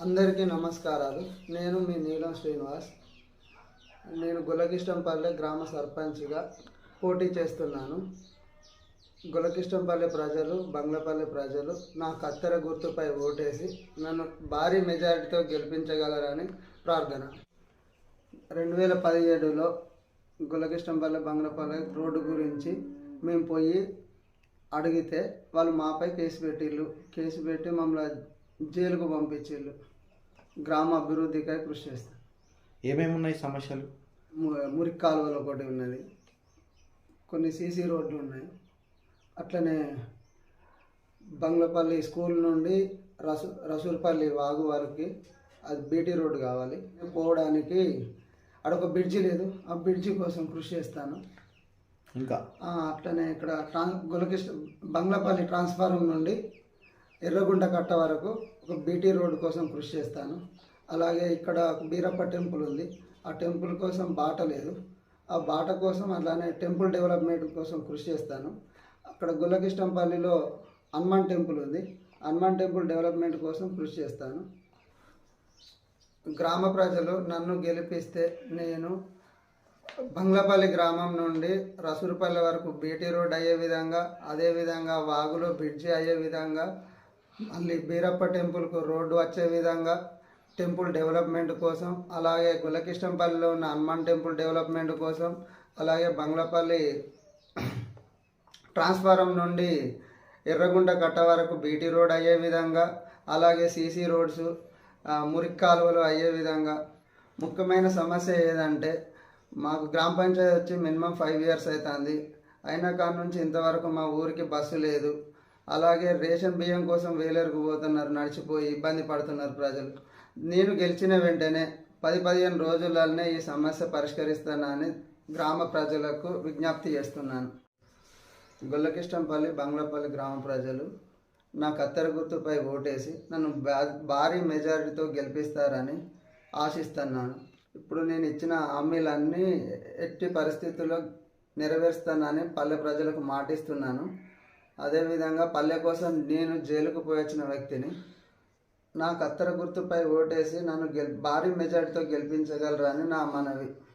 అందరికీ నమస్కారాలు. నేను మీ నీలం శ్రీనివాస్. నేను గులకిష్టంపల్లె గ్రామ సర్పంచ్గా పోటీ చేస్తున్నాను. గులకిష్టంపల్లె ప్రజలు, బంగ్లపల్లి ప్రజలు నా కత్తెర గుర్తుపై ఓటేసి నన్ను భారీ మెజారిటీతో గెలిపించగలరని ప్రార్థన. 2017లో గులకిష్టంపల్లె బంగ్లపల్లె రోడ్డు గురించి మేము పోయి అడిగితే వాళ్ళు మాపై కేసు పెట్టి మమ్మల్ని జైలుకు పంపించిళ్ళు. గ్రామ అభివృద్ధికై కృషి చేస్తాను. ఏమేమి ఉన్నాయి సమస్యలు? మురికి కాలువలు ఒకటి ఉన్నది, కొన్ని సీసీ రోడ్లు ఉన్నాయి. అట్లనే బంగ్లపల్లి స్కూల్ నుండి రసూల్పల్లి వాగు వరకు అది బీటీ రోడ్డు కావాలి. పోవడానికి అడొక బ్రిడ్జి లేదు, ఆ బ్రిడ్జి కోసం కృషి చేస్తాను. ఇంకా అట్లనే ఇక్కడ బంగ్లపల్లి ట్రాన్స్ఫార్మర్ నుండి ఎర్రగుంట కట్ట వరకు ఒక బీటీ రోడ్ కోసం కృషి చేస్తాను. అలాగే ఇక్కడ బీరప్ప టెంపుల్ ఉంది, ఆ టెంపుల్ కోసం బాట లేదు, ఆ బాట కోసం అలానే టెంపుల్ డెవలప్మెంట్ కోసం కృషి చేస్తాను. అక్కడ గులకిష్టంపల్లిలో హనుమాన్ టెంపుల్ ఉంది, హనుమాన్ టెంపుల్ డెవలప్మెంట్ కోసం కృషి చేస్తాను. గ్రామ ప్రజలు నన్ను గెలిపిస్తే నేను బంగ్లపల్లి గ్రామం నుండి రసూరుపల్లి వరకు బీటీ రోడ్ అయ్యే విధంగా, అదేవిధంగా వాగులో బ్రిడ్జి అయ్యే విధంగా, మళ్ళీ బీరప్ప టెంపుల్కు రోడ్డు వచ్చే విధంగా టెంపుల్ డెవలప్మెంట్ కోసం, అలాగే గులకిష్టంపల్లిలో ఉన్న హనుమాన్ టెంపుల్ డెవలప్మెంట్ కోసం, అలాగే బంగ్లపల్లి ట్రాన్స్ఫారం నుండి ఎర్రగుంట కట్ట వరకు బీటీ రోడ్ అయ్యే విధంగా, అలాగే సీసీ రోడ్స్, మురికి కాలువలు అయ్యే విధంగా. ముఖ్యమైన సమస్య ఏదంటే మాకు గ్రామ పంచాయతీ వచ్చి మినిమం 5 years అవుతుంది, అయినా కాడ నుంచి ఇంతవరకు మా ఊరికి బస్సు లేదు. అలాగే రేషన్ బియ్యం కోసం వేలేరుకు పోతున్నారు, నడిచిపోయి ఇబ్బంది పడుతున్నారు ప్రజలు. నేను గెలిచిన వెంటనే 10-15 రోజులనే ఈ సమస్య పరిష్కరిస్తానని గ్రామ ప్రజలకు విజ్ఞప్తి చేస్తున్నాను. గుల్లకిష్టంపల్లి బంగ్లపల్లి గ్రామ ప్రజలు నా కత్తెర గుర్తుపై ఓటేసి నన్ను భారీ మెజారిటీతో గెలిపిస్తారని ఆశిస్తున్నాను. ఇప్పుడు నేను ఇచ్చిన హామీలన్నీ ఎట్టి పరిస్థితుల్లో నెరవేరుస్తానని పల్లె ప్రజలకు మాటిస్తున్నాను. అదేవిధంగా పల్లె కోసం నేను జైలుకు పోయొచ్చిన వ్యక్తిని. నా కత్తెర గుర్తుపై ఓటేసి నన్ను భారీ మెజారిటీతో గెలిపించగలరని నా మనవి.